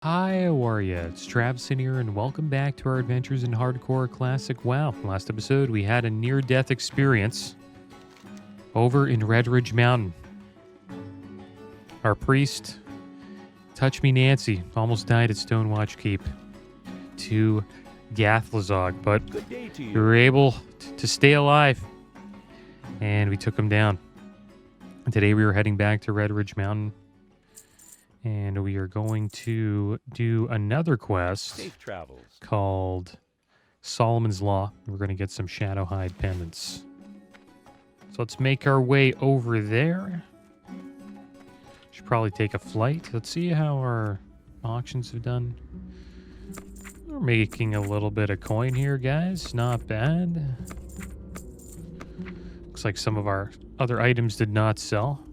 Hi, how are ya? It's Traviseen here, and welcome back to our adventures in Hardcore Classic WoW. Last episode, we had a near-death experience over in Red Ridge Mountain. Our priest, Touch Me Nancy, almost died at Stonewatch Keep to Deathlog, but we were able to stay alive, and we took him down. And today we were heading back to Red Ridge Mountain, and we are going to do another quest called Solomon's Law. We're going to get some Shadowhide pendants. So let's make our way over there. Should probably take a flight. Let's see how our auctions have done. We're making a little bit of coin here, guys. Not bad. Looks like some of our other items did not sell.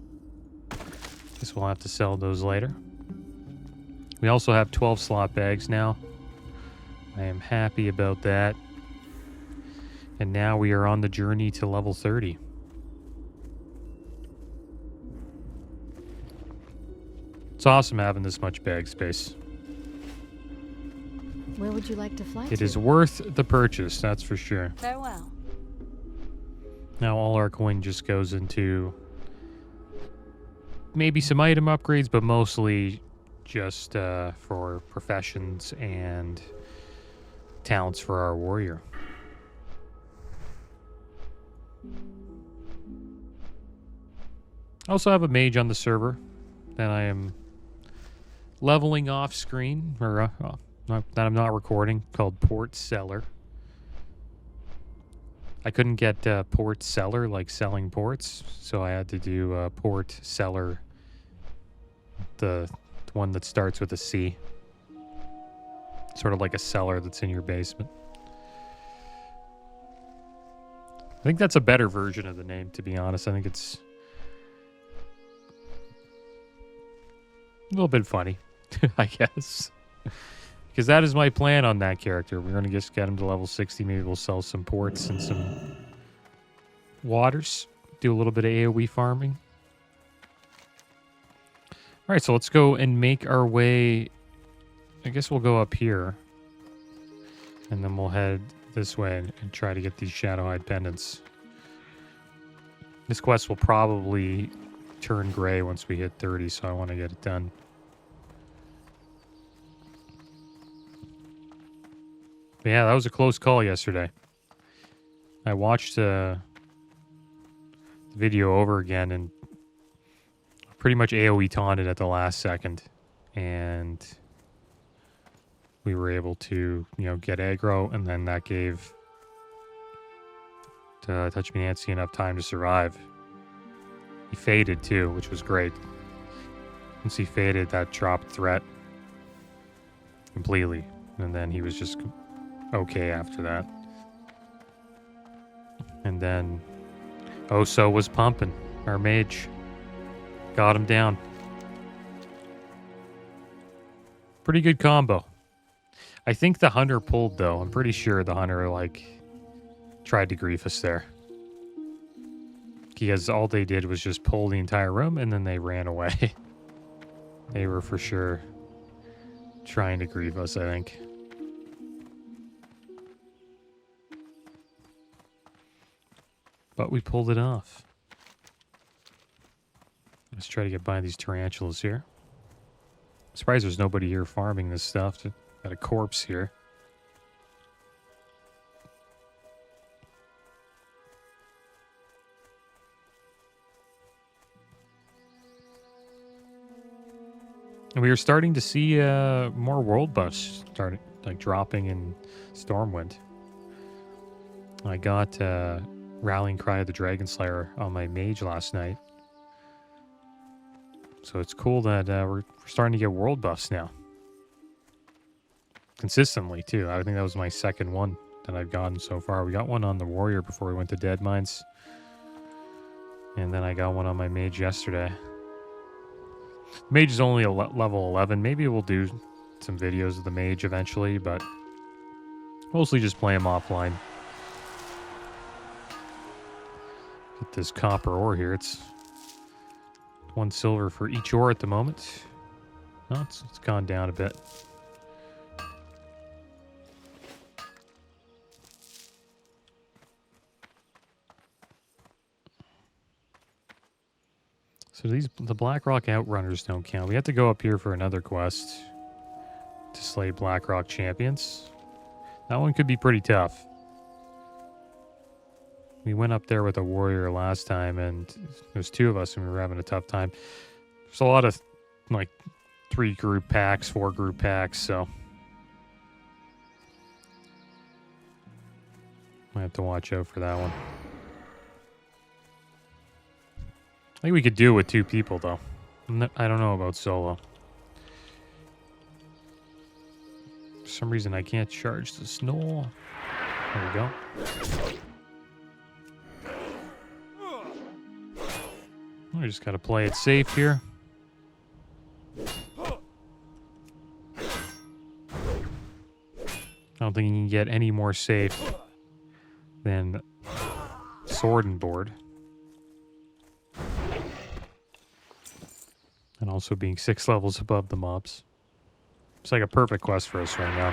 Guess we'll have to sell those later. We also have 12 slot bags now. I am happy about that. And now we are on the journey to level 30. It's awesome having this much bag space. Where would you like to fly It to? is worth the purchase, that's for sure. Farewell. Now all our coin just goes into maybe some item upgrades, but mostly just for professions and talents for our warrior. I also have a mage on the server that I am leveling off screen, or that I'm not recording, called Port Seller. I couldn't get Port Seller, like selling ports, so I had to do Port Seller, the one that starts with a C. Sort of like a cellar that's in your basement. I think that's a better version of the name, to be honest. I think it's a little bit funny, I guess. Because that is my plan on that character. We're going to just get him to level 60. Maybe we'll sell some ports and some waters. Do a little bit of AoE farming. All right, so let's go and make our way. I guess we'll go up here. And then we'll head this way and try to get these Shadowhide pendants. This quest will probably turn gray once we hit 30, so I want to get it done. But yeah, that was a close call yesterday. I watched the video over again and pretty much AoE taunted at the last second. And we were able to, get aggro, and then that gave Touch Me Nancy enough time to survive. He faded too, which was great. Once he faded, that dropped threat completely. And then he was just okay after that. And then Oso was pumping. Our mage got him down. Pretty good combo. I think the hunter pulled, though. I'm pretty sure the hunter, tried to grief us there. Because all they did was just pull the entire room, and then they ran away. They were for sure trying to grief us, I think. But we pulled it off. Let's try to get by these tarantulas here. I'm surprised there's nobody here farming this stuff. Got a corpse here. And we are starting to see more world buffs starting, dropping in Stormwind. I got Rallying Cry of the Dragon Slayer on my mage last night. So it's cool that we're starting to get world buffs now. Consistently, too. I think that was my second one that I've gotten so far. We got one on the warrior before we went to Dead Mines. And then I got one on my mage yesterday. Mage is only a level 11. Maybe we'll do some videos of the mage eventually, but mostly just play him offline. Get this copper ore here. It's 1 silver for each ore at the moment. Oh, it's gone down a bit. So the Blackrock Outrunners don't count. We have to go up here for another quest to slay Blackrock champions. That one could be pretty tough. We went up there with a warrior last time, and there was 2 of us, and we were having a tough time. There's a lot of, like, 3 group packs, 4 group packs, so I have to watch out for that one. I think we could do it with 2 people, though. I don't know about solo. For some reason, I can't charge the snow. There we go. We just gotta play it safe here. I don't think you can get any more safe than Sword and Board. And also being 6 levels above the mobs. It's like a perfect quest for us right now.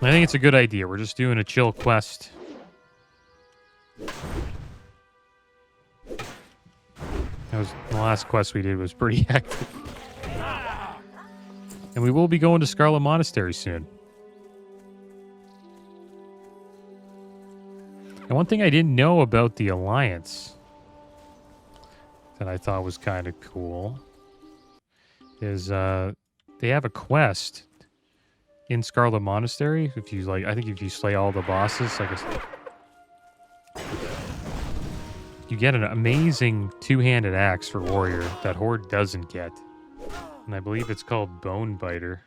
I think it's a good idea. We're just doing a chill quest. The last quest we did was pretty hectic. And we will be going to Scarlet Monastery soon. And one thing I didn't know about the Alliance that I thought was kind of cool is they have a quest in Scarlet Monastery. If you I think if you slay all the bosses, you get an amazing 2-handed axe for warrior that Horde doesn't get, and I believe it's called Bone Biter.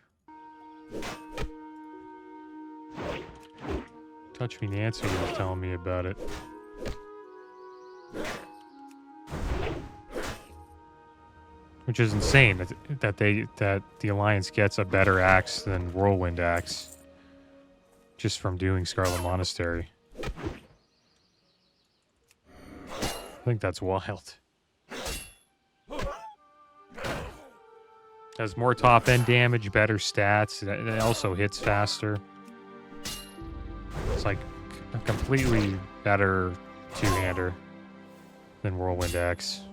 Touch Me Nancy was telling me about it. Which is insane that the Alliance gets a better axe than Whirlwind axe just from doing Scarlet Monastery. I think that's wild. Has more top end damage, better stats. It also hits faster. It's like a completely better 2-hander than Whirlwind axe.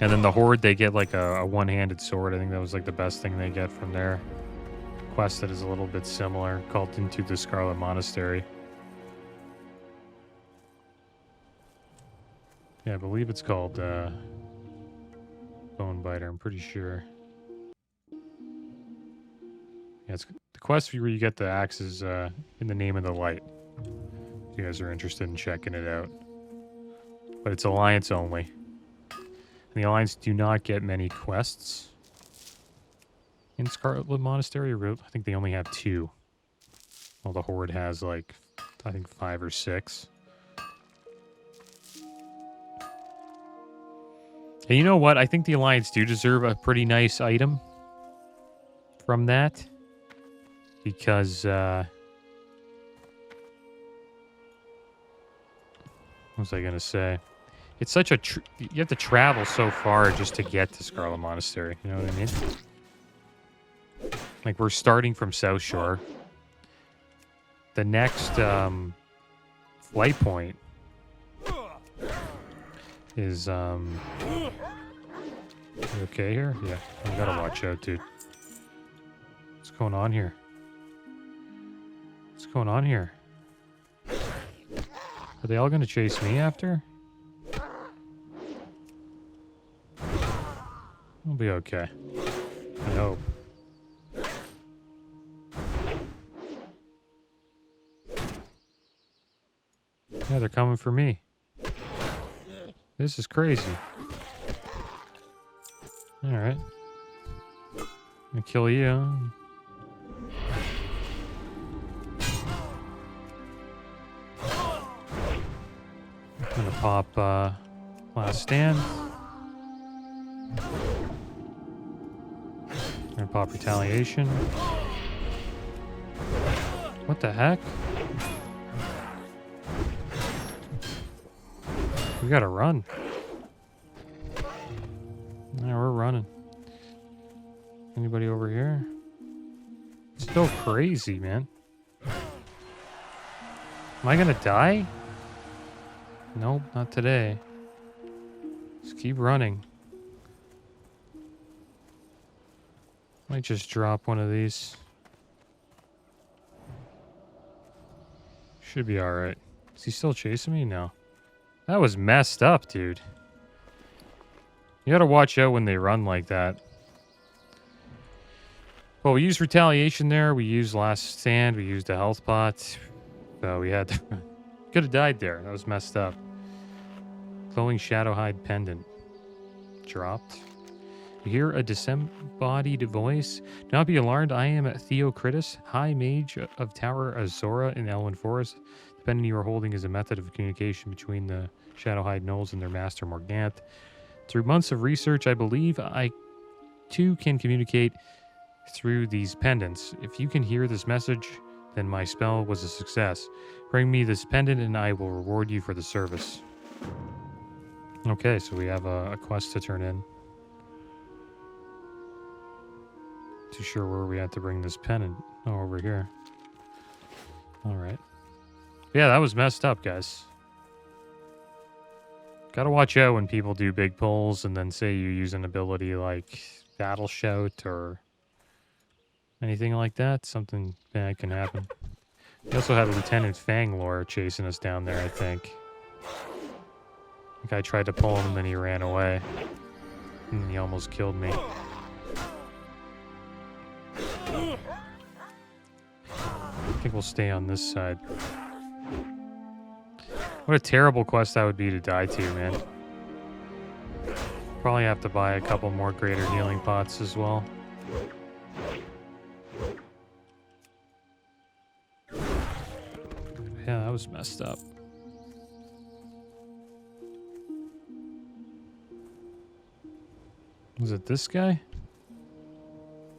And then the Horde, they get like a 1-handed sword. I think that was like the best thing they get from their quest that is a little bit similar, called Into the Scarlet Monastery. Yeah, I believe it's called Bone Biter, I'm pretty sure. Yeah, it's the quest where you get the axes in the Name of the Light. If you guys are interested in checking it out. But it's Alliance only. And the Alliance do not get many quests in Scarlet Monastery. I think they only have 2. Well, the Horde has like, I think 5 or 6. And you know what? I think the Alliance do deserve a pretty nice item from that. Because, what was I going to say? It's such a... you have to travel so far just to get to Scarlet Monastery. You know what I mean? Like, we're starting from South Shore. The next flight point is... you okay here? Yeah. I gotta watch out, dude. What's going on here? What's going on here? Are they all gonna chase me after? We'll be okay. I hope. Yeah, they're coming for me. This is crazy. Alright. I'm gonna kill you. I'm gonna pop last stand. I'm gonna pop retaliation. What the heck? We gotta run. Yeah, we're running. Anybody over here? It's so crazy, man. Am I gonna die? Nope, not today. Just keep running. Might just drop one of these. Should be alright. Is he still chasing me? No. That was messed up, dude. You gotta watch out when they run like that. Well, we used retaliation there. We used last stand. We used a health pot. So we had to... Could have died there. That was messed up. Glowing Shadowhide Pendant. Dropped. You hear a disembodied voice. Do not be alarmed. I am Theocritus, High Mage of Tower Azora in Elwyn Forest. The pendant you are holding is a method of communication between the Shadowhide Gnolls and their master Morganth. Through months of research, I believe I too can communicate through these pendants. If you can hear this message, then my spell was a success. Bring me this pendant and I will reward you for the service. Okay, so we have a quest to turn in. Too sure where we have to bring this pendant. Oh, over here. Alright. Yeah, that was messed up, guys. Gotta watch out when people do big pulls and then say you use an ability like Battle Shout or anything like that. Something bad can happen. We also had Lieutenant Fanglore chasing us down there, I think. The guy tried to pull him and then he ran away. And he almost killed me. I think we'll stay on this side. What a terrible quest that would be to die to, man. Probably have to buy a couple more greater healing pots as well. Yeah, that was messed up. Was it this guy?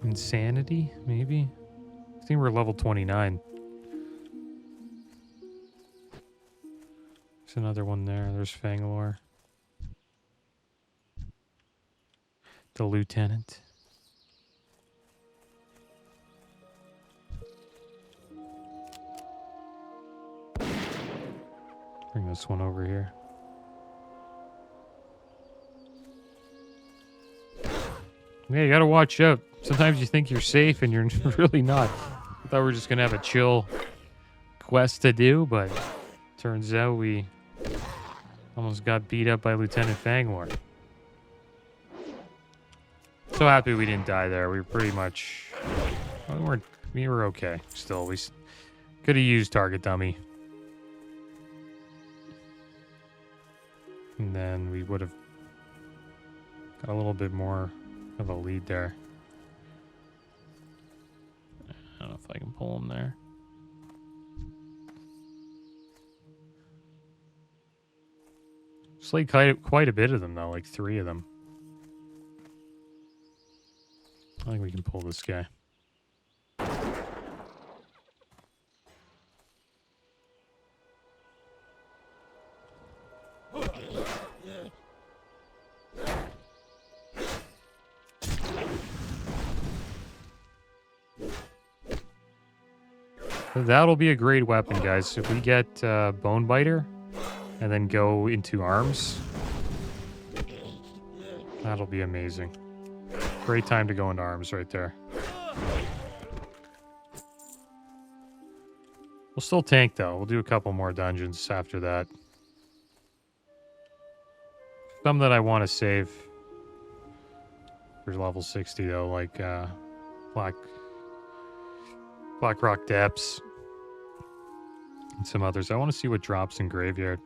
Insanity, maybe? I think we're level 29. There's another one there. There's Fangalore. The lieutenant. Bring this one over here. Yeah, you gotta watch out. Sometimes you think you're safe and you're really not. I thought we were just gonna have a chill quest to do, but turns out we almost got beat up by Lieutenant Fanglore. So happy we didn't die there. We were pretty much... Well, we were okay. Still, we could have used target dummy. And then we would have got a little bit more of a lead there. I don't know if I can pull him there. It's like quite a bit of them, though. Like 3 of them. I think we can pull this guy. That'll be a great weapon, guys. If we get Bone Biter and then go into arms, that'll be amazing. Great time to go into arms right there. We'll still tank, though. We'll do a couple more dungeons after that. Some that I want to save for level 60, though, like Black Rock Depths and some others. I want to see what drops in Graveyard.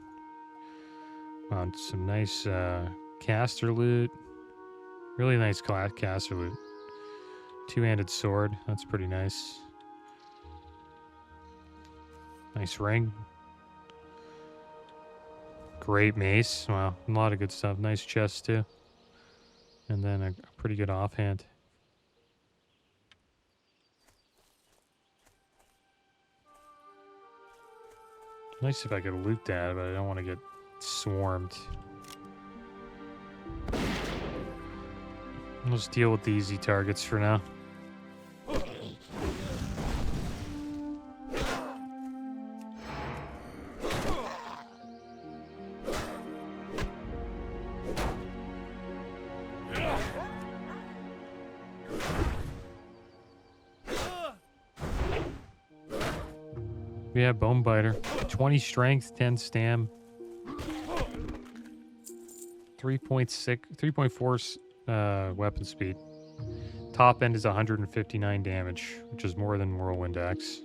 Some nice caster loot. Really nice caster loot. 2-handed sword. That's pretty nice. Nice ring. Great mace. Wow, a lot of good stuff. Nice chest, too. And then a pretty good offhand. Nice if I could loot that, but I don't want to get swarmed. Let's deal with the easy targets for now. We have Bone Biter. 20 strength, 10 stam. 3.4 weapon speed. Top end is 159 damage, which is more than Whirlwind Axe.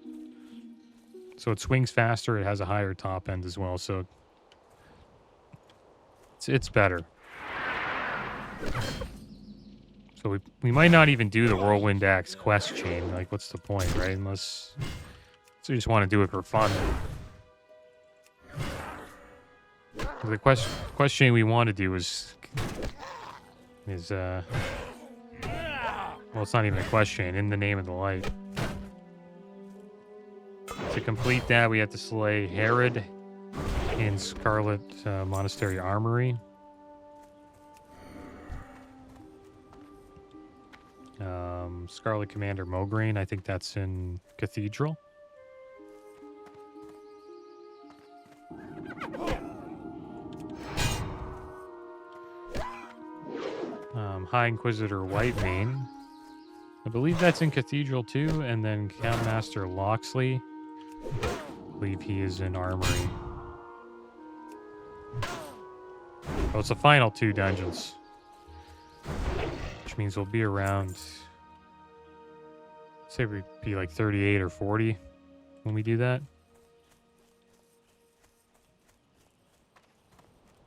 So it swings faster, it has a higher top end as well, so it's better. So we might not even do the Whirlwind Axe quest chain. Like, what's the point, right? Unless... So you just want to do it for fun. The question we want to do is well, it's not even a question. In the Name of the Light. To complete that, we have to slay Herod in Scarlet Monastery Armory. Scarlet Commander Mograine, I think that's in Cathedral. High Inquisitor Whitemane. I believe that's in Cathedral too, and then Count Master Loxley. I believe he is in Armory. Oh, it's the final 2 dungeons. Which means we'll be around... say we'd be like 38 or 40 when we do that.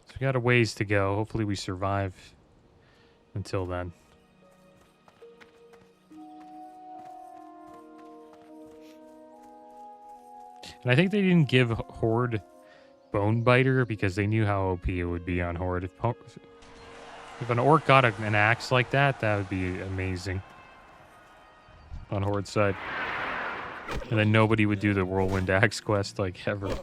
So we got a ways to go. Hopefully we survive until then. And I think they didn't give Horde Bone Biter because they knew how OP it would be on Horde. If an orc got an axe like that, that would be amazing on Horde side. And then nobody would do the Whirlwind Axe quest like ever.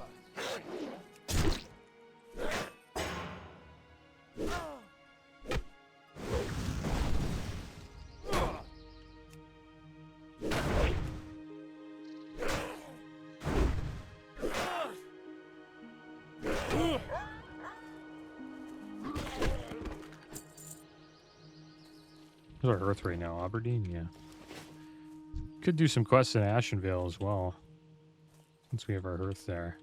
Where's our Earth right now? Aberdeen? Yeah. Could do some quests in Ashenvale as well. Since we have our Hearth there.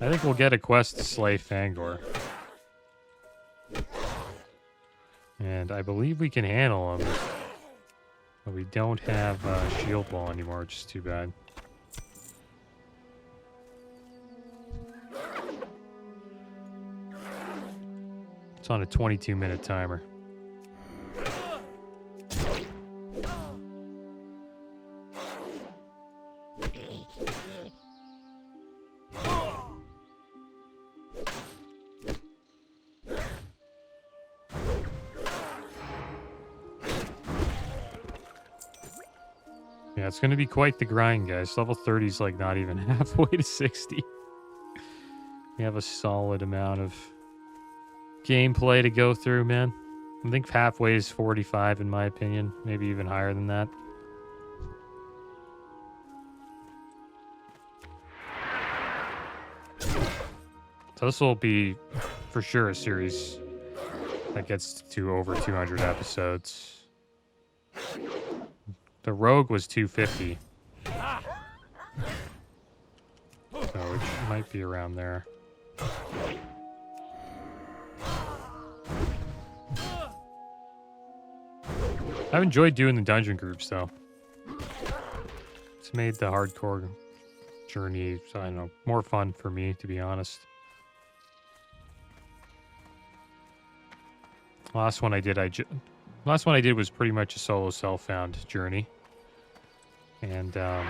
I think we'll get a quest to slay Fangor. And I believe we can handle him. But we don't have Shield Wall anymore, which is too bad. It's on a 22-minute timer. Yeah, it's going to be quite the grind, guys. Level 30 is like not even halfway to 60. We have a solid amount of gameplay to go through, man. I think halfway is 45 in my opinion. Maybe even higher than that. So this will be for sure a series that gets to over 200 episodes. The Rogue was 250. So it might be around there. I've enjoyed doing the dungeon groups, though. It's made the hardcore journey, I don't know, more fun for me, to be honest. Last one I did was pretty much a solo self-found journey. And I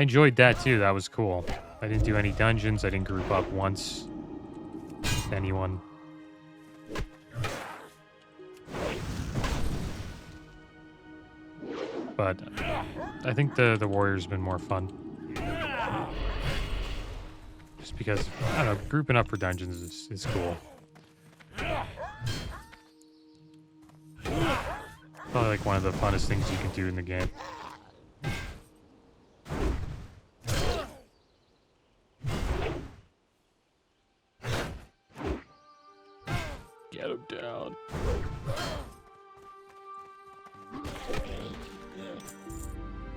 enjoyed that too. That was cool. I didn't do any dungeons. I didn't group up once with anyone. But I think the warrior's been more fun. Just because, I don't know, grouping up for dungeons is cool. Probably like one of the funnest things you can do in the game. Get him down.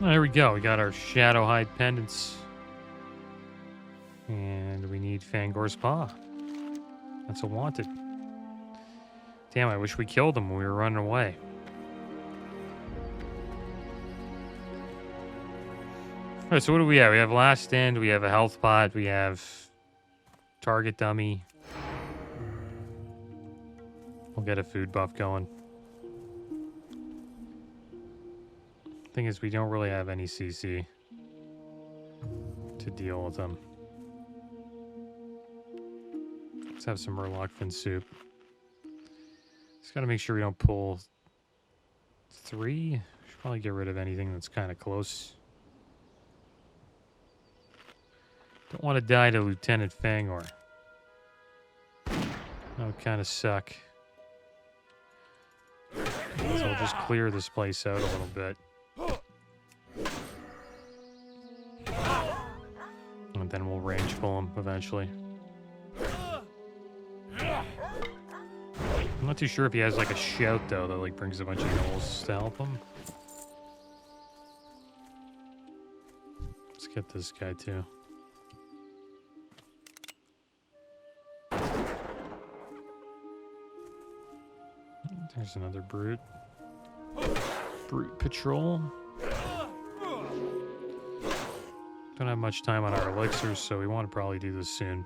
Oh, there we go. We got our shadow hide pendants. And we need Fangor's Paw. That's a wanted. Damn, I wish we killed him when we were running away. Alright, so what do we have? We have Last Stand, we have a health pot, we have target dummy. We'll get a food buff going. Thing is, we don't really have any CC to deal with them. Let's have some Murloc fin soup. Just gotta make sure we don't pull 3. Should probably get rid of anything that's kind of close. Don't want to die to Lieutenant Fangor. That would kind of suck. So we'll just clear this place out a little bit. And then we'll range pull him eventually. I'm not too sure if he has like a shout though that like brings a bunch of gnolls to help him. Let's get this guy too. There's another brute. Brute patrol. Don't have much time on our elixirs, so we want to probably do this soon.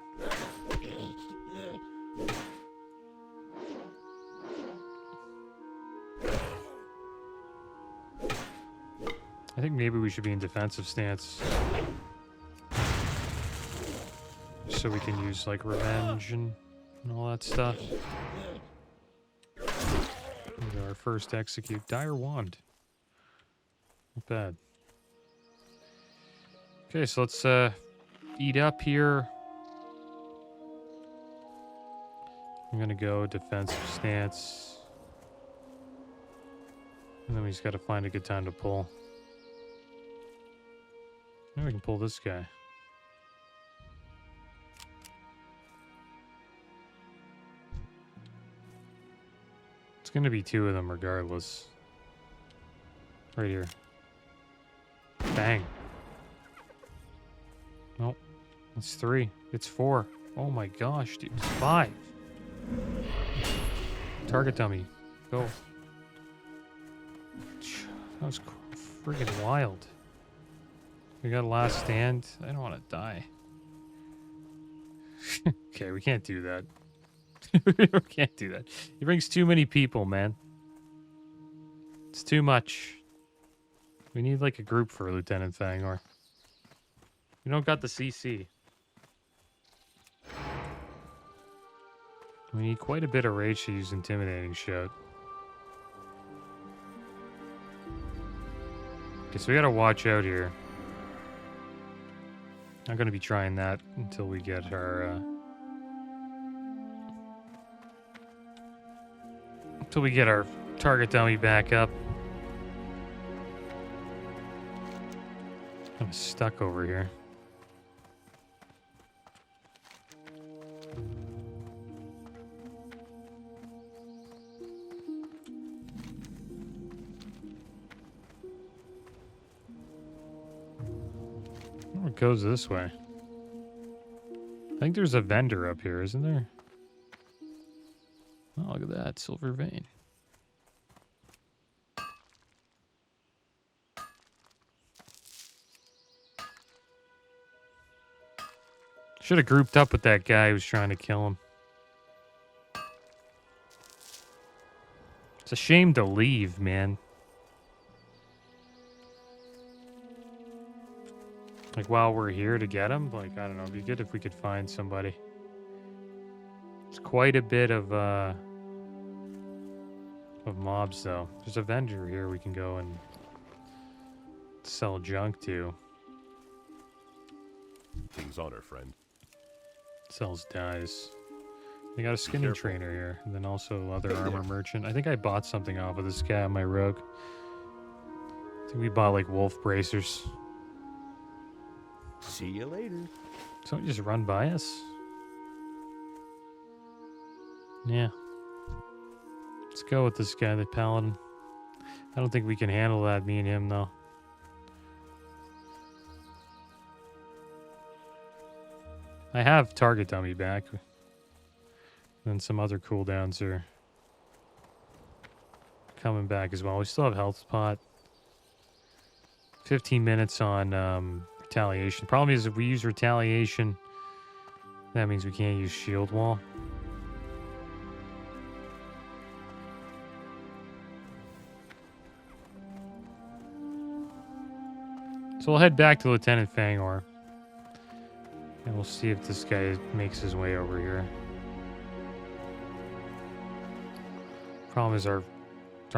I think maybe we should be in defensive stance. So we can use like revenge and all that stuff. Our first execute. Dire Wand. Not bad. Okay, so let's eat up here. I'm gonna go defensive stance. And then we just gotta find a good time to pull. Now we can pull this guy. It's gonna be 2 of them regardless. Right here. Bang. Nope. It's 3. It's 4. Oh my gosh, dude. It's 5. Target dummy. Go. That was friggin' wild. We got a Last Stand. I don't want to die. Okay, we can't do that. We can't do that. He brings too many people, man. It's too much. We need like a group for Lieutenant Fangor. We don't got the CC. We need quite a bit of rage to use Intimidating Shout. Okay, so we gotta watch out here. Not gonna be trying that until we get our target dummy back up. I'm stuck over here. Oh, it goes this way. I think there's a vendor up here, isn't there? Oh, look at that. Silver vein. Should have grouped up with that guy who was trying to kill him. It's a shame to leave, man. Like, while we're here to get him, like, I don't know, it'd be good if we could find somebody. It's quite a bit of mobs, though. There's a vendor here we can go and Sell junk to. King's honor, friend. Sells dyes. They got a skinning trainer here, and then also other armor merchant. I think I bought something off of this guy on my rogue. I think we bought like wolf bracers. See you later. Don't just run by us. Yeah. Let's go with this guy, the paladin. I don't think we can handle that, me and him, though. I have target dummy back. And some other cooldowns are coming back as well. We still have health spot. 15 minutes on retaliation. Problem is, if we use retaliation, that means we can't use shield wall. So we'll head back to Lieutenant Fangor. And we'll see if this guy makes his way over here. Problem is our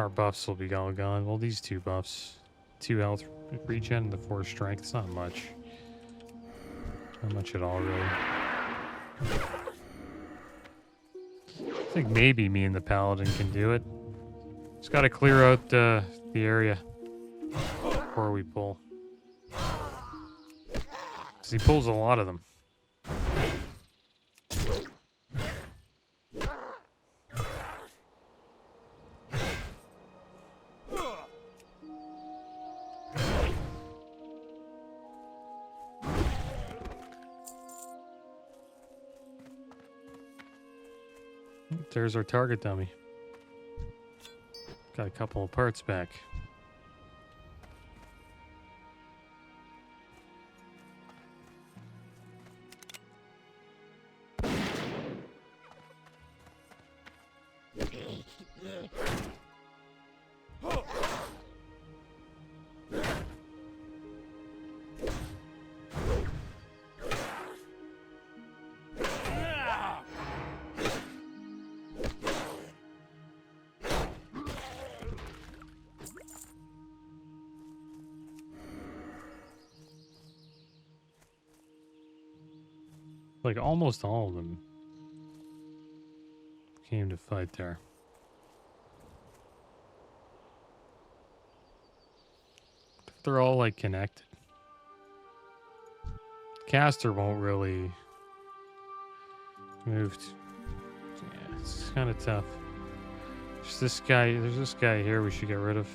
buffs will be all gone. Well, these two buffs. 2 health regen and the 4 strength. It's not much. Not much at all, really. I think maybe me and the paladin can do it. Just got to clear out the area before we pull. Because he pulls a lot of them. There's our target dummy. Got a couple of parts back. Like almost all of them came to fight there. They're all like connected. Caster won't really move. Yeah, it's kind of tough. There's this guy. There's this guy here we should get rid of.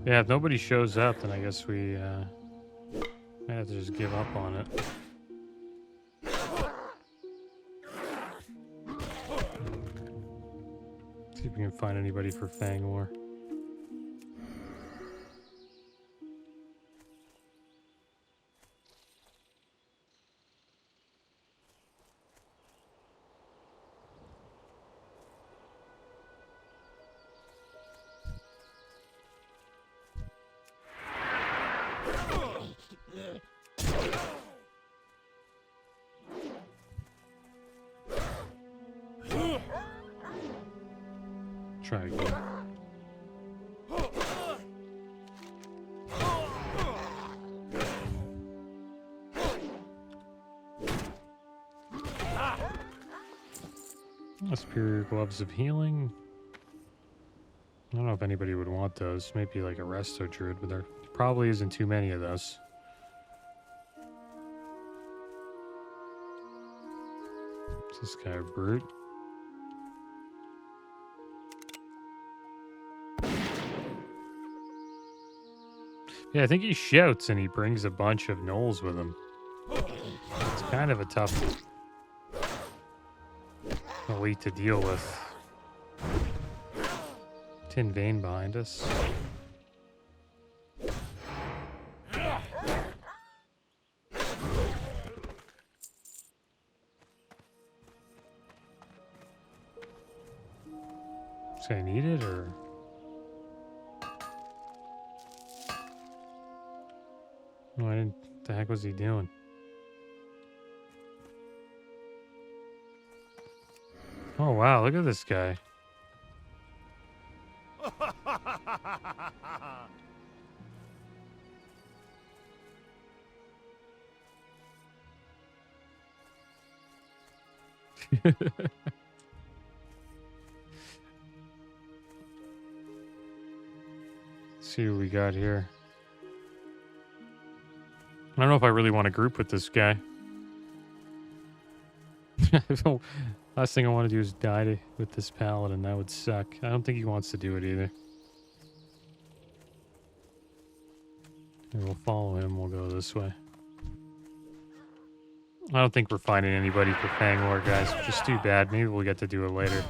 Yeah, if nobody shows up, then I guess we might have to just give up on it. See if we can find anybody for Fang War. Try again. Superior gloves of healing. I don't know if anybody would want those. Maybe like a resto druid, but there probably isn't too many of those. Is this guy a brute? Yeah, I think he shouts and he brings a bunch of gnolls with him. It's kind of a tough elite to deal with. Tin vein behind us. Does I need it or? What the heck was he doing? Oh, wow. Look at this guy. See what we got here. I don't know if I really want to group with this guy. Last thing I want to do is die with this paladin. That would suck. I don't think he wants to do it either. Here, we'll follow him. We'll go this way. I don't think we're finding anybody for Fanglore, guys, which is too bad. Maybe we'll get to do it later.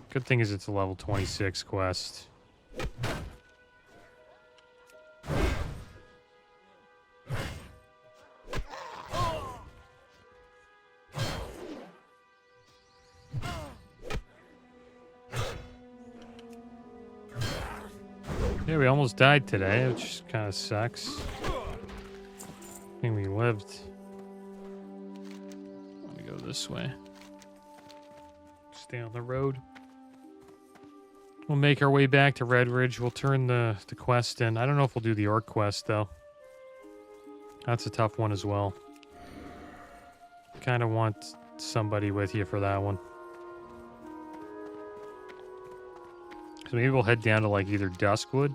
Good thing is it's a level 26 quest. Yeah, we almost died today, which kind of sucks. I think we lived. Let me go this way. Stay on the road. We'll make our way back to Red Ridge. We'll turn the quest in. I don't know if we'll do the Orc quest, though. That's a tough one as well. Kind of want somebody with you for that one. So maybe we'll head down to like either Duskwood.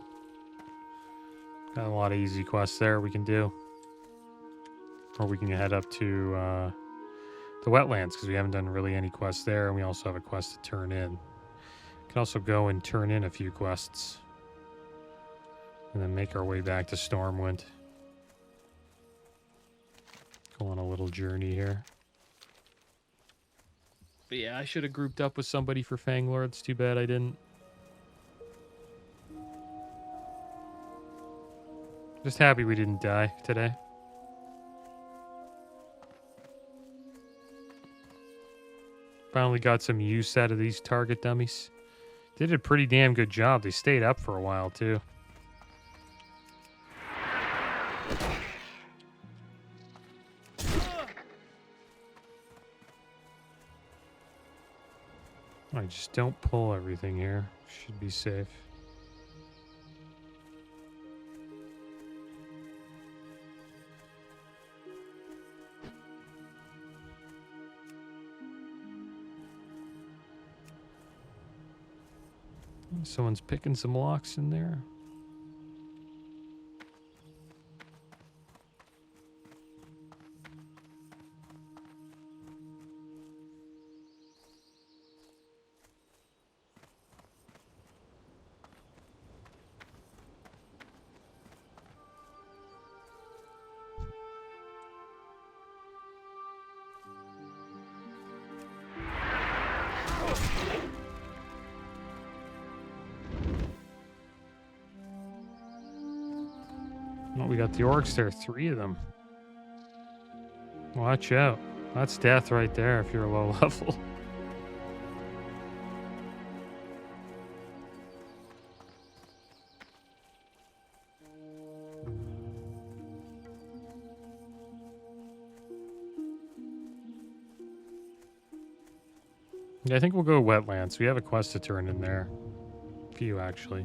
Got a lot of easy quests there we can do. Or we can head up to the wetlands because we haven't done really any quests there. And we also have a quest to turn in. Can also go and turn in a few quests. And then make our way back to Stormwind. Go on a little journey here. But yeah, I should have grouped up with somebody for Fanglore. It's too bad I didn't. Just happy we didn't die today. Finally got some use out of these target dummies. They did a pretty damn good job. They stayed up for a while, too. I just don't pull everything here. Should be safe. Someone's picking some locks in there. Oh, we got the orcs there, 3 of them. Watch out. That's death right there if you're low level. Yeah, I think we'll go wetlands. We have a quest to turn in there. A few, actually.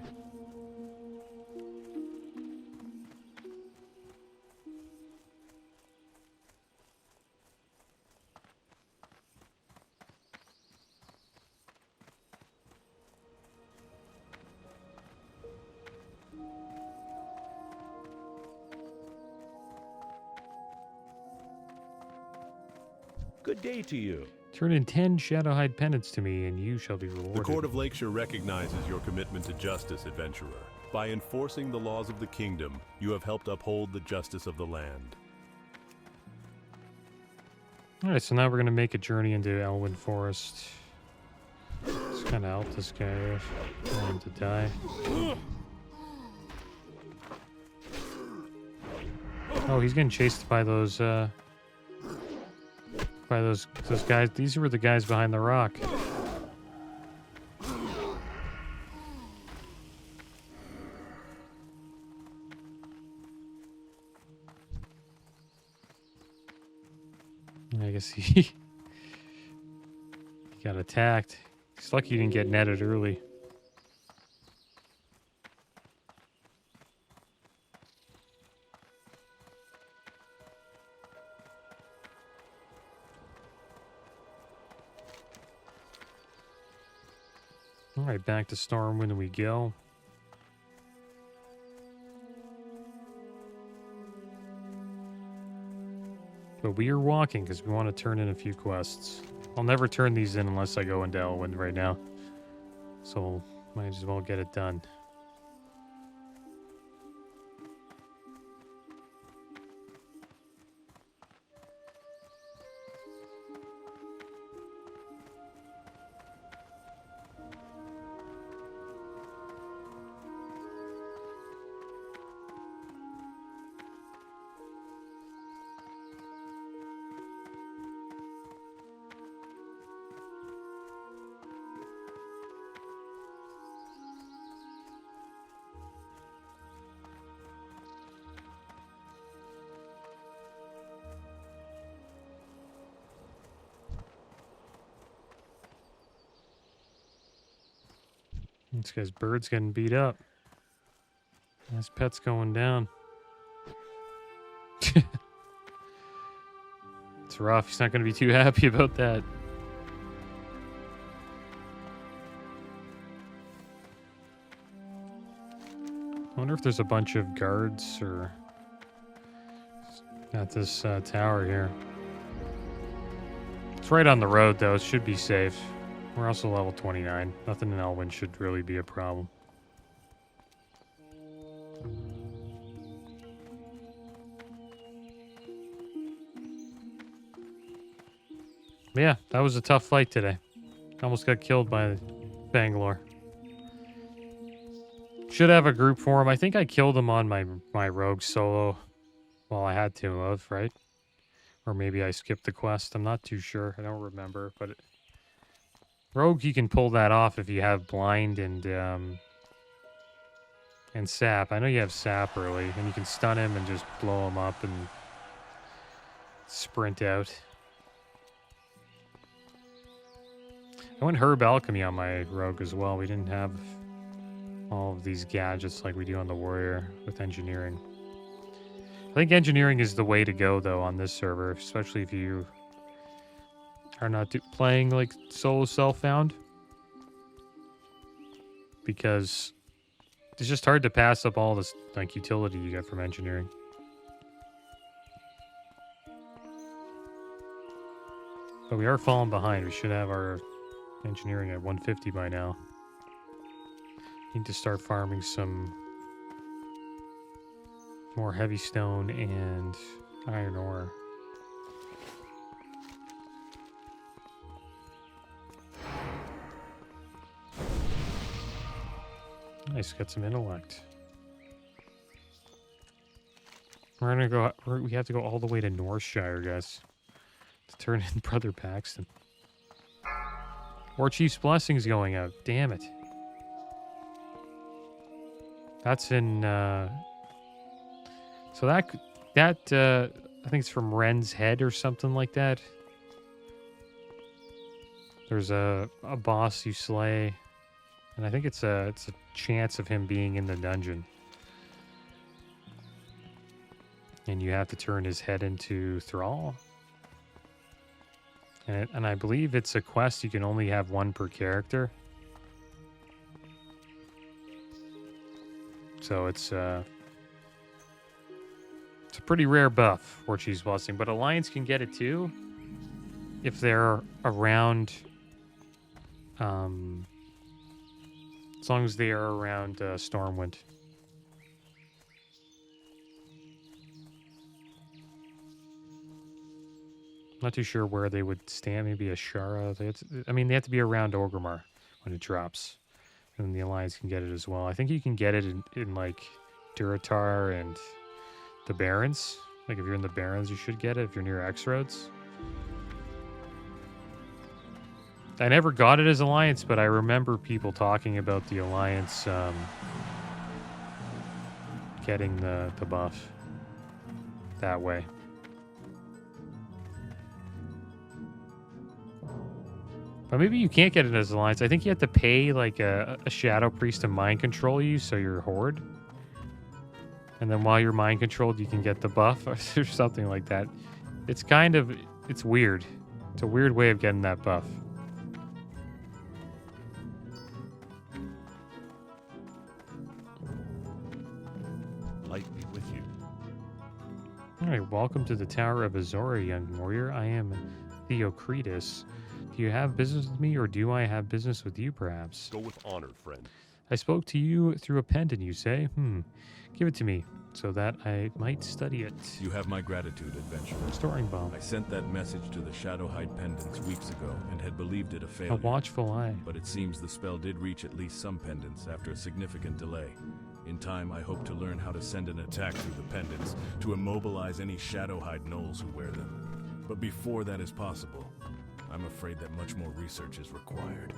Good day to you. Turn in 10 Shadowhide penance to me, and you shall be rewarded. The Court of Lakeshire recognizes your commitment to justice, adventurer. By enforcing the laws of the kingdom, you have helped uphold the justice of the land. Alright, so now we're going to make a journey into Elwyn Forest. Just kind of help this guy out. I don't want him to die. Oh, he's getting chased by those guys. These were the guys behind the rock. I guess he got attacked. He's lucky he didn't get netted early. All right, back to Stormwind we go. But we are walking because we want to turn in a few quests. I'll never turn these in unless I go into Elwind right now. So might as well get it done. This guy's bird's getting beat up. His pet's going down. It's rough. He's not going to be too happy about that. I wonder if there's a bunch of guards or at this tower here. It's right on the road, though. It should be safe. We're also level 29. Nothing in Elwind should really be a problem. But yeah, that was a tough fight today. Almost got killed by Bangalore. Should have a group for him. I think I killed him on my rogue solo. Well, I had to have, right? Or maybe I skipped the quest. I'm not too sure. I don't remember, but... Rogue, you can pull that off if you have blind and sap. I know you have sap early, and you can stun him and just blow him up and sprint out. I went herb alchemy on my rogue as well. We didn't have all of these gadgets like we do on the warrior with engineering. I think engineering is the way to go though on this server, especially if you are not playing like solo self-found, because it's just hard to pass up all this like utility you get from engineering. But we are falling behind. We should have our engineering at 150 by now. Need to start farming some more heavy stone and iron ore. Nice, got some intellect. We're gonna go. We have to go all the way to Northshire, guys, to turn in Brother Paxton. War Chief's Blessing's going out. Damn it. That's in. So that I think it's from Wren's Head or something like that. There's a boss you slay. And I think it's a chance of him being in the dungeon. And you have to turn his head into Thrall. And I believe it's a quest you can only have one per character. So it's a pretty rare buff, Warchief's Blessing. But Alliance can get it too if they're around... as long as they are around Stormwind. Not too sure where they would stand. Maybe Ashara. They have to be around Orgrimmar when it drops. And the Alliance can get it as well. I think you can get it in like Durotar and the Barrens. Like if you're in the Barrens, you should get it if you're near X-Roads. I never got it as Alliance, but I remember people talking about the Alliance getting the buff that way. But maybe you can't get it as alliance. I think you have to pay like a shadow priest to mind control you, so you're horde. And then while you're mind controlled, you can get the buff or something like that. It's kind of, it's weird. It's a weird way of getting that buff. Light be with you. All right, welcome to the Tower of Azora, young warrior. I am Theocritus. Do you have business with me, or do I have business with you, perhaps? Go with honor, friend. I spoke to you through a pendant, you say? Give it to me, so that I might study it. You have my gratitude, adventurer. Storing bomb. I sent that message to the Shadowhide pendants weeks ago and had believed it a A failure. watchful eye. But it seems the spell did reach at least some pendants after a significant delay. In time, I hope to learn how to send an attack through the pendants to immobilize any Shadowhide gnolls who wear them. But before that is possible, I'm afraid that much more research is required.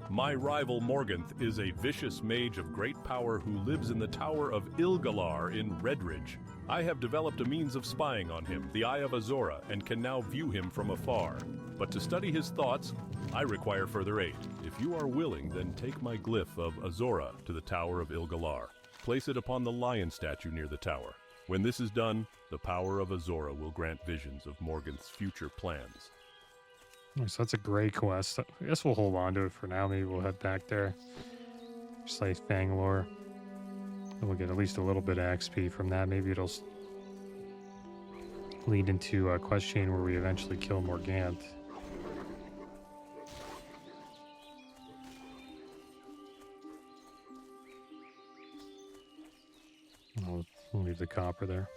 My rival Morganth is a vicious mage of great power who lives in the Tower of Ilgalar in Redridge. I have developed a means of spying on him, the Eye of Azora, and can now view him from afar. But to study his thoughts, I require further aid. If you are willing, then take my glyph of Azora to the Tower of Ilgalar. Place it upon the lion statue near the tower. When this is done, the power of Azora will grant visions of Morganth's future plans. So that's a great quest. I guess we'll hold on to it for now. Maybe we'll head back there. Slice Bangalore. And we'll get at least a little bit of XP from that. Maybe it'll lead into a quest chain where we eventually kill Morganth. We'll leave the copper there.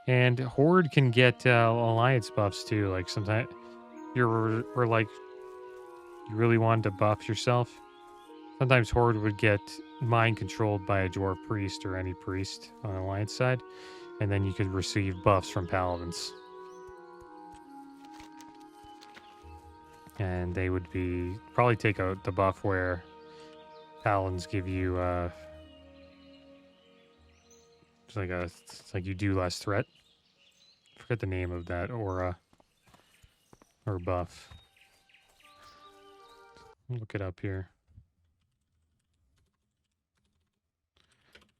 And Horde can get alliance buffs too. Like sometimes you're like you really wanted to buff yourself. Sometimes Horde would get mind controlled by a dwarf priest or any priest on the alliance side, and then you could receive buffs from paladins. And they would be probably take out the buff where paladins give you it's like you do less threat. Forget the name of that aura or buff. Look it up here.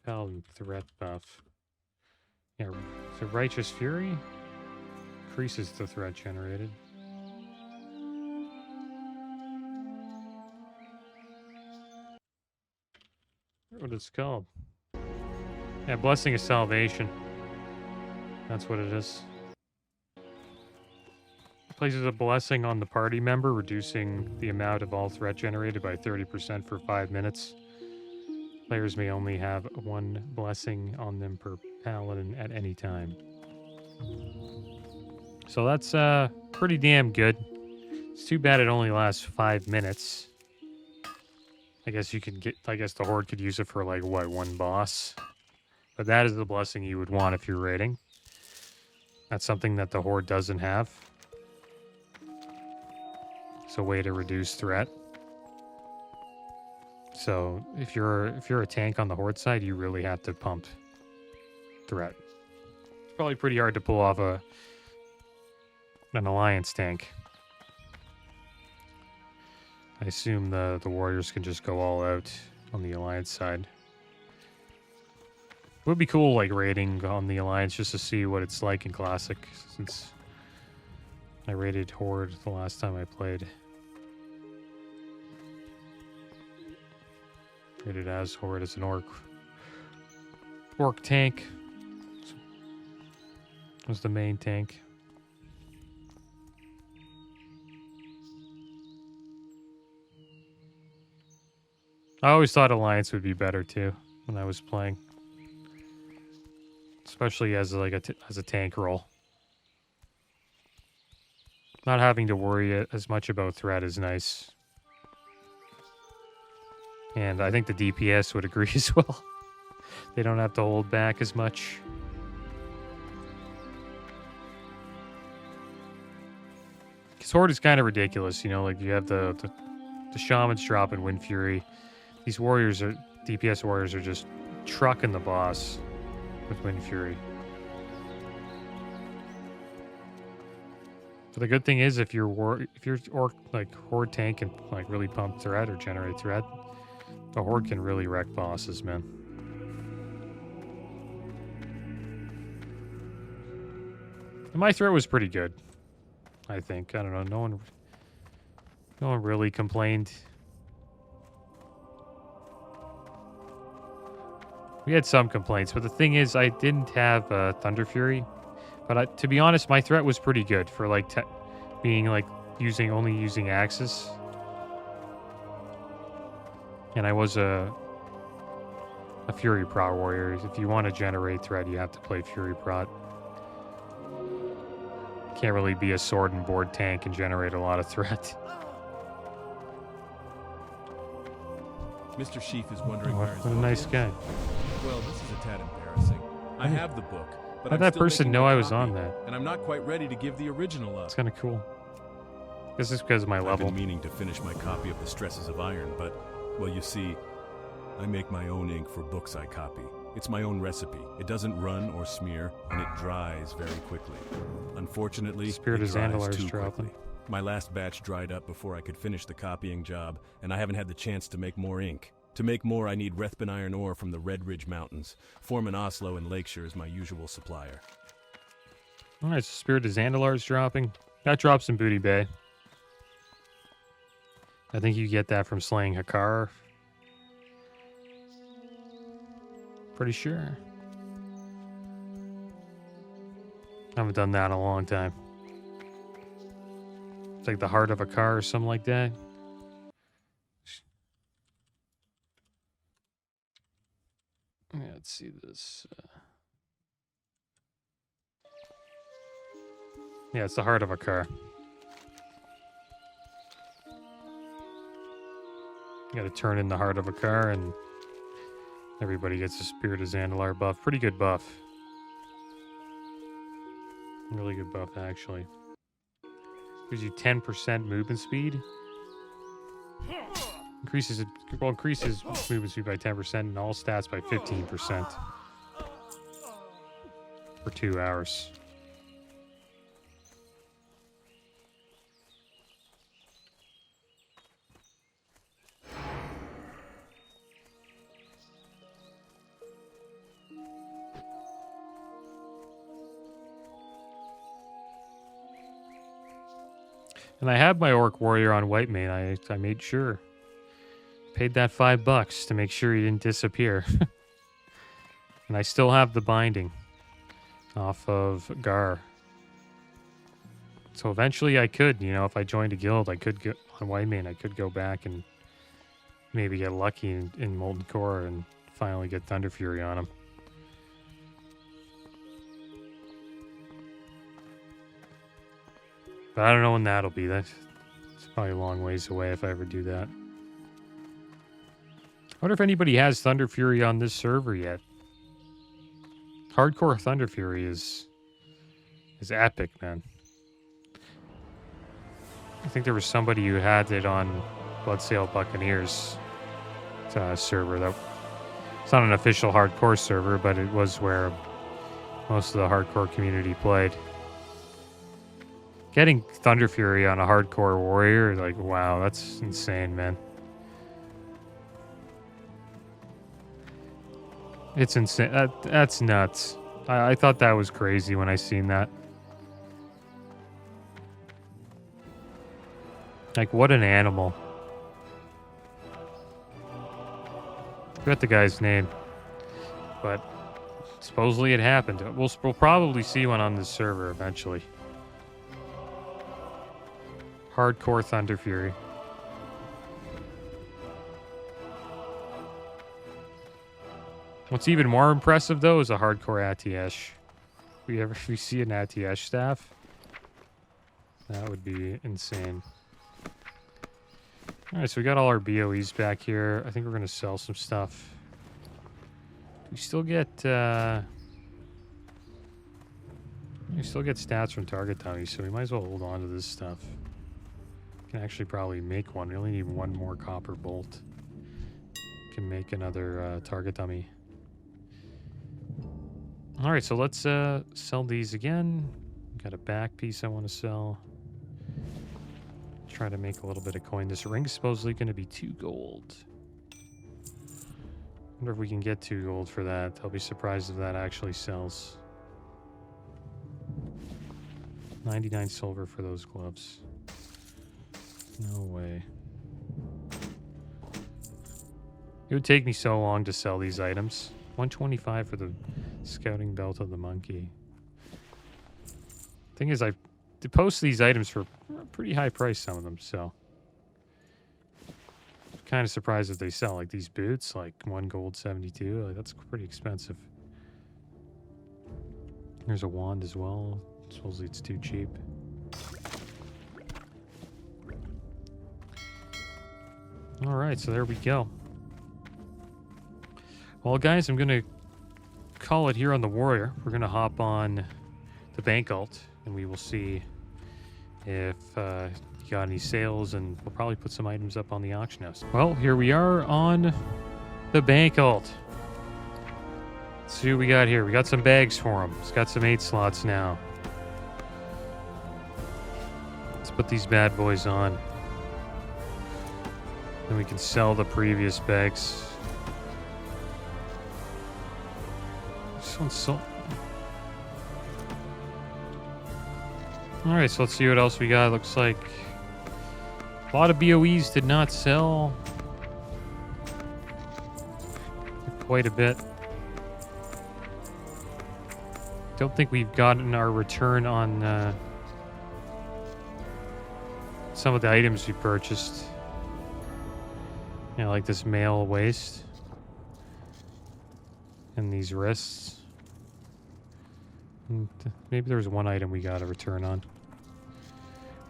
Paladin threat buff. Yeah, so Righteous Fury increases the threat generated. What it's called. Yeah, Blessing of Salvation. That's what it is. Places a blessing on the party member, reducing the amount of all threat generated by 30% for 5 minutes. Players may only have one blessing on them per paladin at any time. So that's pretty damn good. It's too bad it only lasts 5 minutes. I guess you could I guess the Horde could use it for like, what, one boss? But that is the blessing you would want if you're raiding. That's something that the Horde doesn't have. It's a way to reduce threat. So if you're a tank on the Horde side, you really have to pump threat. It's probably pretty hard to pull off an alliance tank. I assume the warriors can just go all out on the alliance side. It would be cool, like, raiding on the alliance just to see what it's like in Classic, since I raided Horde the last time I played. Raided as Horde as an orc tank. Was the main tank. I always thought Alliance would be better too when I was playing, especially as like as a tank role. Not having to worry as much about threat is nice, and I think the DPS would agree as well. They don't have to hold back as much. Because Horde is kind of ridiculous, you know. Like you have the shamans dropping Wind Fury. These warriors are DPS warriors are just trucking the boss with Wind Fury. But the good thing is, if your orc like horde tank can like really pump threat or generate threat, the horde can really wreck bosses, man. And my threat was pretty good, I think. I don't know. No one really complained. We had some complaints, but the thing is, I didn't have Thunder Fury. But to be honest, my threat was pretty good for like being like only using axes. And I was a Fury Prot warrior. If you want to generate threat, you have to play Fury Prot. Can't really be a sword and board tank and generate a lot of threat. Mr. Sheath is wondering What where a nice guy. Well, this is a tad embarrassing. I have the book, but How'd that person know I was on that? And I'm not quite ready to give the original up. It's kind of cool. This is because of my level. I've been meaning to finish my copy of The Stresses of Iron, but, well, you see, I make my own ink for books I copy. It's my own recipe. It doesn't run or smear, and it dries very quickly. Unfortunately, Spirit it of dries Zandalar's too dropping. quickly. My last batch dried up before I could finish the copying job, and I haven't had the chance to make more ink. To make more, I need Rethben iron ore from the Red Ridge Mountains. Foreman Oslo in Lakeshire is my usual supplier. Alright, so Spirit of Zandalar's dropping. That drops in Booty Bay. I think you get that from slaying Hakar. Pretty sure. I haven't done that in a long time. It's like the heart of a car or something like that. Yeah, let's see this. Yeah, it's the heart of a car. You gotta turn in the heart of a car and everybody gets a Spirit of Zandalar buff. Pretty good buff. Really good buff, actually. Gives you 10% movement speed. Increases movement speed by 10% and all stats by 15% for 2 hours. And I have my Orc Warrior on White Mane. I made sure. Paid that $5 to make sure he didn't disappear. And I still have the binding off of Gar. So eventually I could, if I joined a guild, I could get on White Mane. I could go back and maybe get lucky in Molten Core and finally get Thunder Fury on him. But I don't know when that'll be. It's probably a long ways away if I ever do that. I wonder if anybody has Thunder Fury on this server yet. Hardcore Thunder Fury is epic, man. I think there was somebody who had it on Bloodsail Buccaneers server. It's not an official hardcore server, but it was where most of the hardcore community played. Getting Thunder Fury on a hardcore warrior, like, wow, that's insane, man. It's insane. That's nuts. I thought that was crazy when I seen that. Like, what an animal. Forgot the guy's name. But supposedly it happened. We'll probably see one on this server eventually. Hardcore Thunder Fury. What's even more impressive, though, is a hardcore Atiesh. If we see an Atiesh staff, that would be insane. Alright, so we got all our BOEs back here. I think we're going to sell some stuff. We still get stats from target dummies, so we might as well hold on to this stuff. Can actually probably make one. We only need one more copper bolt. Can make another target dummy. All right, so let's sell these again. Got a back piece I want to sell. try to make a little bit of coin. This ring's supposedly going to be 2 gold. Wonder if we can get 2 gold for that. I'll be surprised if that actually sells. 99 silver for those gloves. No way. It would take me so long to sell these items. 125 for the scouting belt of the monkey. Thing is, I post these items for a pretty high price, some of them, so. Kind of surprised that they sell. Like these boots, like 1 gold 72. Like, that's pretty expensive. There's a wand as well. Supposedly it's too cheap. Alright, so there we go. Well, guys, I'm going to call it here on the Warrior. We're going to hop on the bank alt, and we will see if you got any sales, and we'll probably put some items up on the auction house. Well, here we are on the bank alt. Let's see what we got here. We got some bags for him. It's got some 8 slots now. Let's put these bad boys on. Then we can sell the previous bags. This one's so... Alright, so let's see what else we got. Looks like a lot of BOEs did not sell. Quite a bit. Don't think we've gotten our return on some of the items we purchased. You know, like this mail waist. And these wrists. And maybe there's one item we got a return on.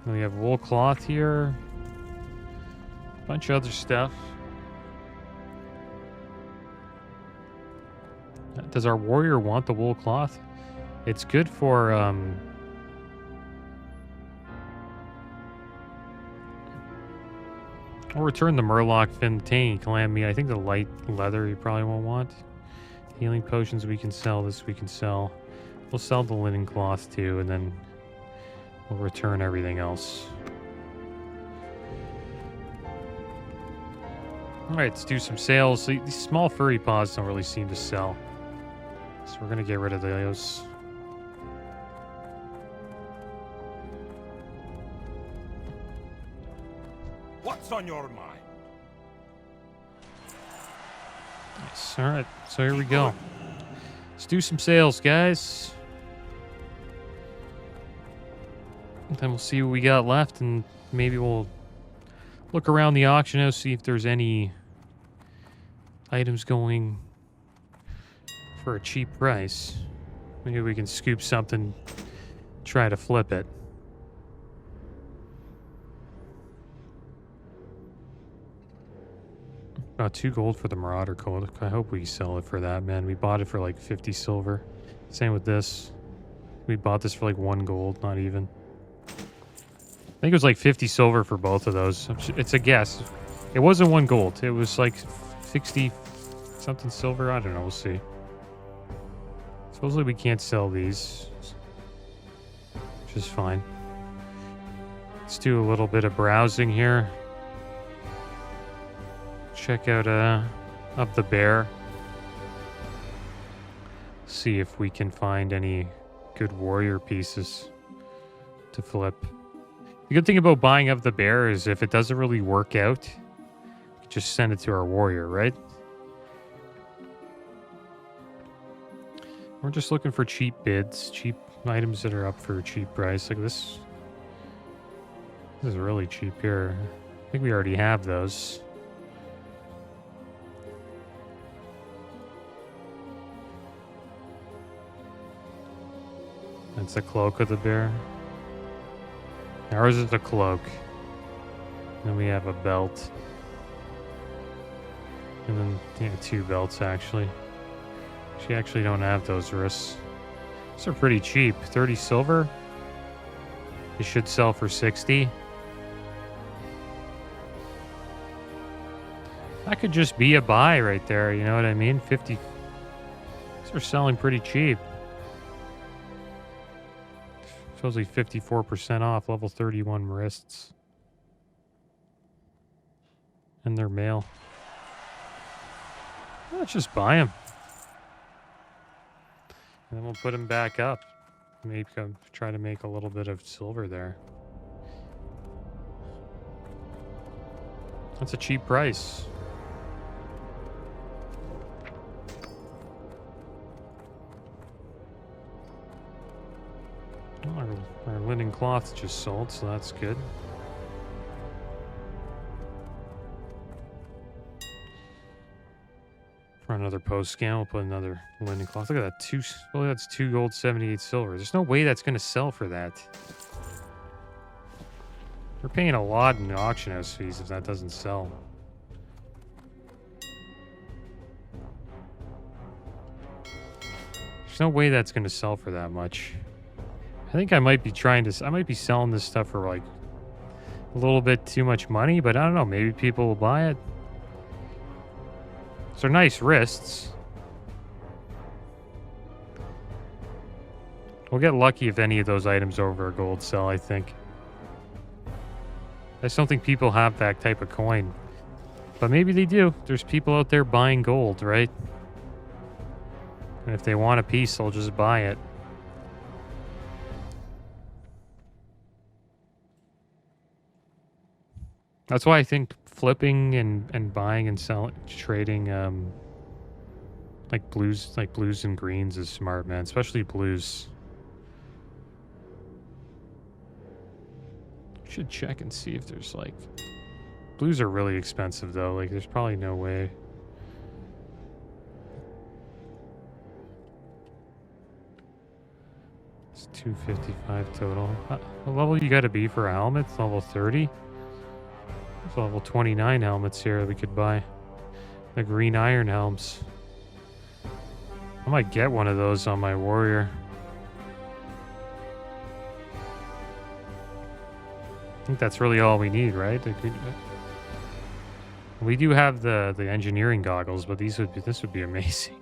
And we have wool cloth here. A bunch of other stuff. Does our warrior want the wool cloth? It's good for I'll return the Murloc fin, tangy calamity. I think the light leather you probably won't want. Healing potions we can sell. This we can sell. We'll sell the linen cloth too, and then we'll return everything else. Alright, let's do some sales. So these small furry paws don't really seem to sell. So we're going to get rid of those. What's on your mind? Nice. Alright, so here we go. Let's do some sales, guys. And then we'll see what we got left, and maybe we'll look around the auction house, see if there's any items going for a cheap price. Maybe we can scoop something, try to flip it. About 2 gold for the Marauder Code. I hope we sell it for that, man. We bought it for like 50 silver. Same with this. We bought this for like 1 gold, not even. I think it was like 50 silver for both of those. It's a guess. It wasn't 1 gold. It was like 60 something silver. I don't know. We'll see. Supposedly we can't sell these, which is fine. Let's do a little bit of browsing here. Check out Up the Bear. See if we can find any good warrior pieces to flip. The good thing about buying Up the Bear is if it doesn't really work out, just send it to our warrior, right? We're just looking for cheap bids, cheap items that are up for a cheap price. Like this. This is really cheap here. I think we already have those. That's the cloak of the bear. Ours is the cloak. Then we have a belt. And then, yeah, 2 belts actually. She actually don't have those wrists. These are pretty cheap. 30 silver. They should sell for 60. That could just be a buy right there, you know what I mean? 50. These are selling pretty cheap. Supposedly 54% off, level 31 wrists. And their mail. Let's just buy them. And then we'll put them back up. Maybe try to make a little bit of silver there. That's a cheap price. Well, our linen cloth just sold, so that's good. For another post scan, we'll put another linen cloth. Look at that, well, that's 2 gold, 78 silver. There's no way that's going to sell for that. We're paying a lot in auction house fees if that doesn't sell. There's no way that's going to sell for that much. I think I might be selling this stuff for like a little bit too much money, but I don't know. Maybe people will buy it. They're nice wrists. We'll get lucky if any of those items are over a gold sell, I think. I just don't think people have that type of coin. But maybe they do. There's people out there buying gold, right? And if they want a piece, they'll just buy it. That's why I think flipping and buying and selling, trading, like blues and greens is smart, man. Especially blues. Should check and see if there's like... Blues are really expensive though. Like there's probably no way. It's 255 total. What level you gotta be for a helmet? Level 30? There's level 29 helmets here that we could buy. The green iron helms. I might get one of those on my warrior. I think that's really all we need, right? We do have the engineering goggles, but this would be amazing.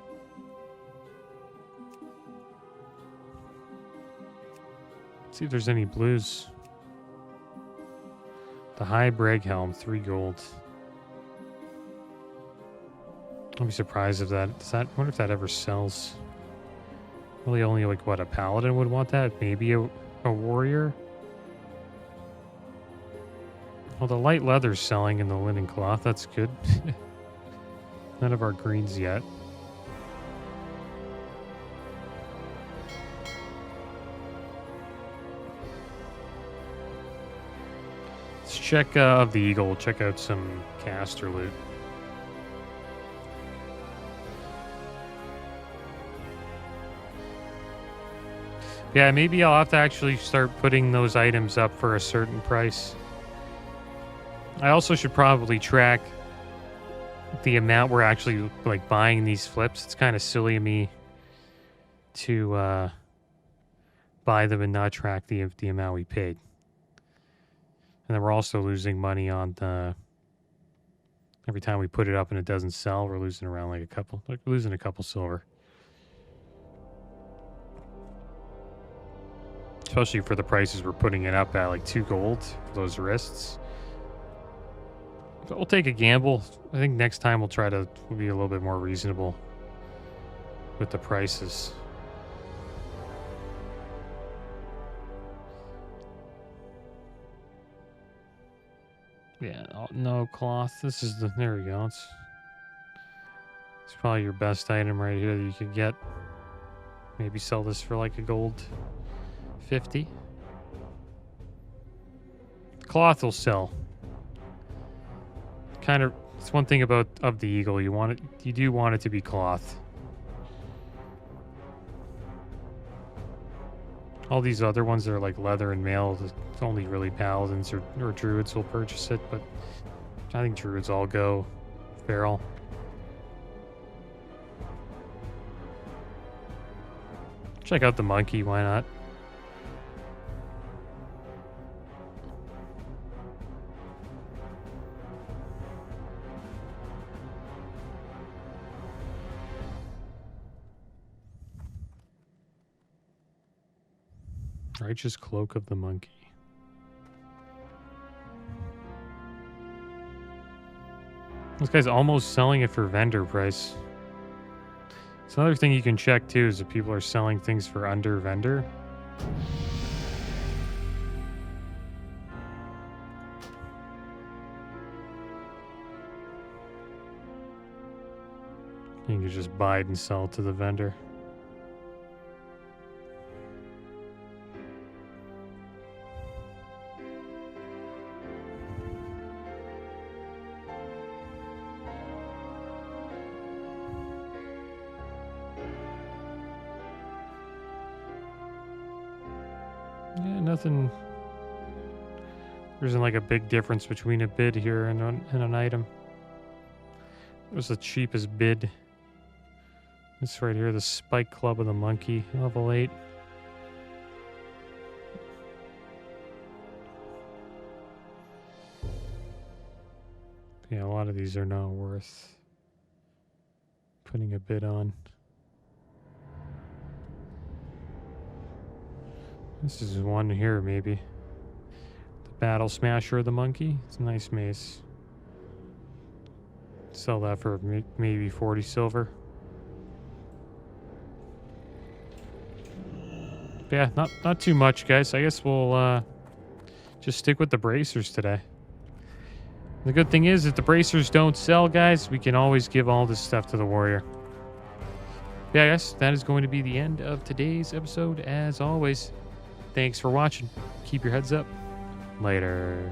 Let's see if there's any blues. The high brag helm, 3 gold. I'll be surprised if that... I wonder if that ever sells. Really only like, what, a paladin would want that? Maybe a warrior? Well, the light leather's selling in the linen cloth. That's good. None of our greens yet. Let's check of the eagle. We'll check out some caster loot. Yeah, maybe I'll have to actually start putting those items up for a certain price. I also should probably track the amount we're actually like buying these flips. It's kind of silly of me to buy them and not track the amount we paid. And then we're also losing money on the... Every time we put it up and it doesn't sell, we're losing around like losing a couple silver. Especially for the prices we're putting it up at, like 2 gold for those wrists. But we'll take a gamble. I think next time we'll try to be a little bit more reasonable with the prices. Yeah, no cloth. This is the... There we go. It's probably your best item right here that you could get. Maybe sell this for like a gold 50. Cloth will sell. Kind of, it's one thing of the eagle. You do want it to be cloth. All these other ones that are like leather and mail, it's only really paladins or druids will purchase it, but I think druids all go feral. Check out the monkey, why not? Righteous Cloak of the Monkey. This guy's almost selling it for vendor price. It's another thing you can check too is if people are selling things for under vendor. You can just buy it and sell it to the vendor. Yeah, nothing. There isn't like a big difference between a bid here and an item. It was the cheapest bid. This right here, the Spike Club of the Monkey, level 8. Yeah, a lot of these are not worth putting a bid on. This is one here, maybe. The Battle Smasher of the Monkey. It's a nice mace. Sell that for maybe 40 silver. Yeah, not too much, guys. I guess we'll just stick with the bracers today. The good thing is, if the bracers don't sell, guys, we can always give all this stuff to the warrior. Yeah, I guess that is going to be the end of today's episode. As always, thanks for watching. Keep your heads up. Later.